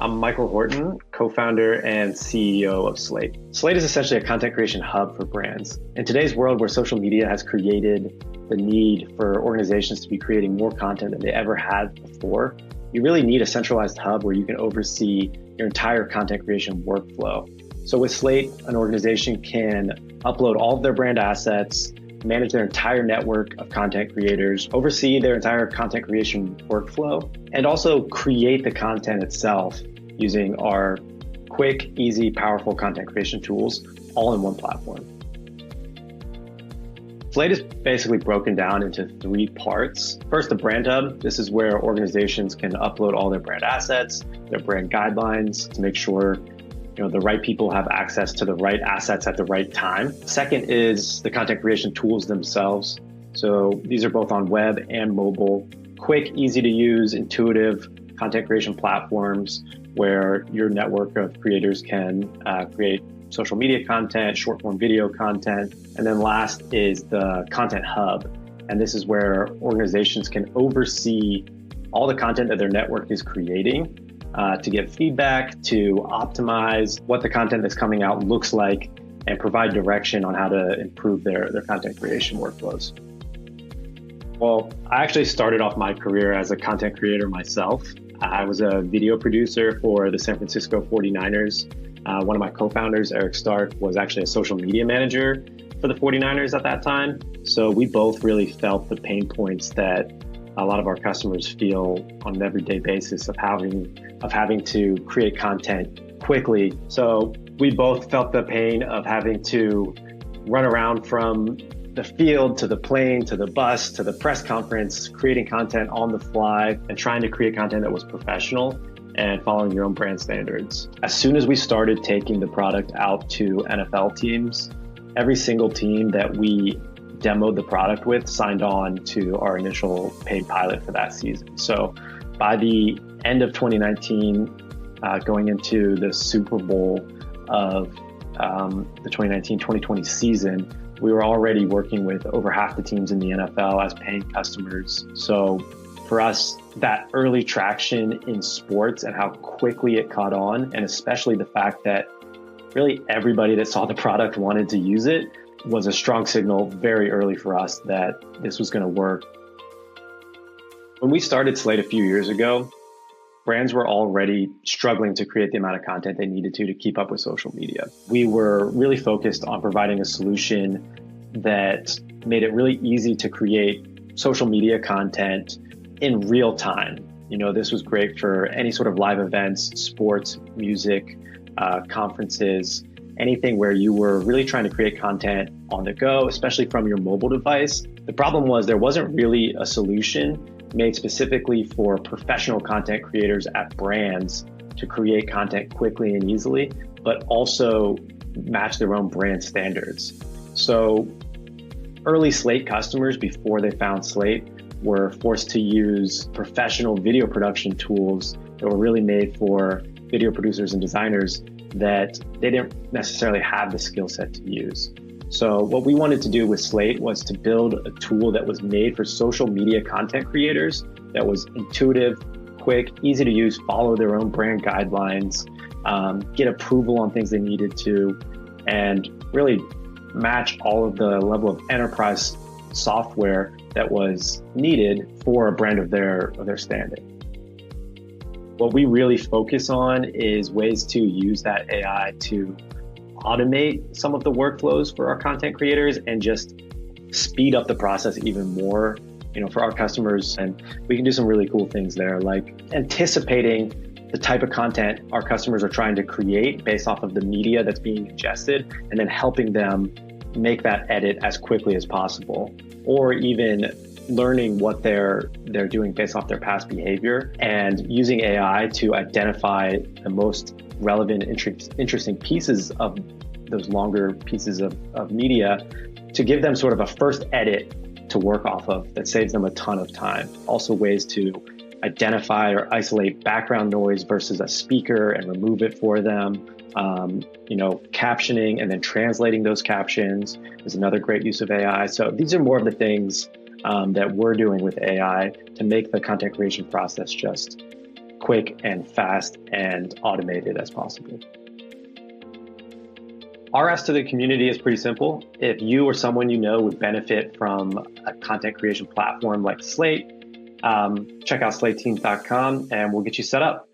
I'm Michael Horton, co-founder and CEO of Slate. Slate is essentially a content creation hub for brands. In today's world where social media has created the need for organizations to be creating more content than they ever had before, you really need a centralized hub where you can oversee your entire content creation workflow. So with Slate, an organization can upload all of their brand assets, manage their entire network of content creators, oversee their entire content creation workflow, and also create the content itself using our quick, easy, powerful content creation tools all in one platform. Slate is basically broken down into three parts. First, the brand hub. This is where organizations can upload all their brand assets, their brand guidelines to make sure the right people have access to the right assets at the right time. Second is the content creation tools themselves. So these are both on web and mobile, quick, easy to use, intuitive content creation platforms where your network of creators can create social media content, short form video content. And then last is the content hub. And this is where organizations can oversee all the content that their network is creating to get feedback, to optimize what the content that's coming out looks like, and provide direction on how to improve their content creation workflows. Well, I actually started off my career as a content creator myself. I was a video producer for the San Francisco 49ers. One of my co-founders, Eric Stark, was actually a social media manager for the 49ers at that time. So we both really felt the pain points that a lot of our customers feel on an everyday basis of having to create content quickly. So we both felt the pain of having to run around from the field to the plane to the bus to the press conference, creating content on the fly and trying to create content that was professional and following your own brand standards. As soon as we started taking the product out to NFL teams, every single team that we demoed the product with signed on to our initial paid pilot for that season. So by the end of 2019, going into the Super Bowl of the 2019-2020 season, we were already working with over half the teams in the NFL as paying customers. So for us, that early traction in sports and how quickly it caught on, and especially the fact that really everybody that saw the product wanted to use it, was a strong signal very early for us that this was going to work. When we started Slate a few years ago, brands were already struggling to create the amount of content they needed to keep up with social media. We were really focused on providing a solution that made it really easy to create social media content in real time. This was great for any sort of live events, sports, music, conferences, anything where you were really trying to create content on the go, especially from your mobile device. The problem was there wasn't really a solution made specifically for professional content creators at brands to create content quickly and easily, but also match their own brand standards. So early Slate customers, before they found Slate, were forced to use professional video production tools that were really made for video producers and designers that they didn't necessarily have the skill set to use. So what we wanted to do with Slate was to build a tool that was made for social media content creators, that was intuitive, quick, easy to use, follow their own brand guidelines, get approval on things they needed to, and really match all of the level of enterprise software that was needed for a brand of their standing. What we really focus on is ways to use that AI to automate some of the workflows for our content creators and just speed up the process even more, for our customers. And we can do some really cool things there, like anticipating the type of content our customers are trying to create based off of the media that's being ingested, and then helping them make that edit as quickly as possible, or even learning what they're doing based off their past behavior and using AI to identify the most relevant, interesting pieces of those longer pieces of media to give them sort of a first edit to work off of that saves them a ton of time. Also ways to identify or isolate background noise versus a speaker and remove it for them. Captioning and then translating those captions is another great use of AI. So these are more of the things that we're doing with AI to make the content creation process just quick and fast and automated as possible. Our ask to the community is pretty simple. If you or someone you know would benefit from a content creation platform like Slate, check out slateteams.com and we'll get you set up.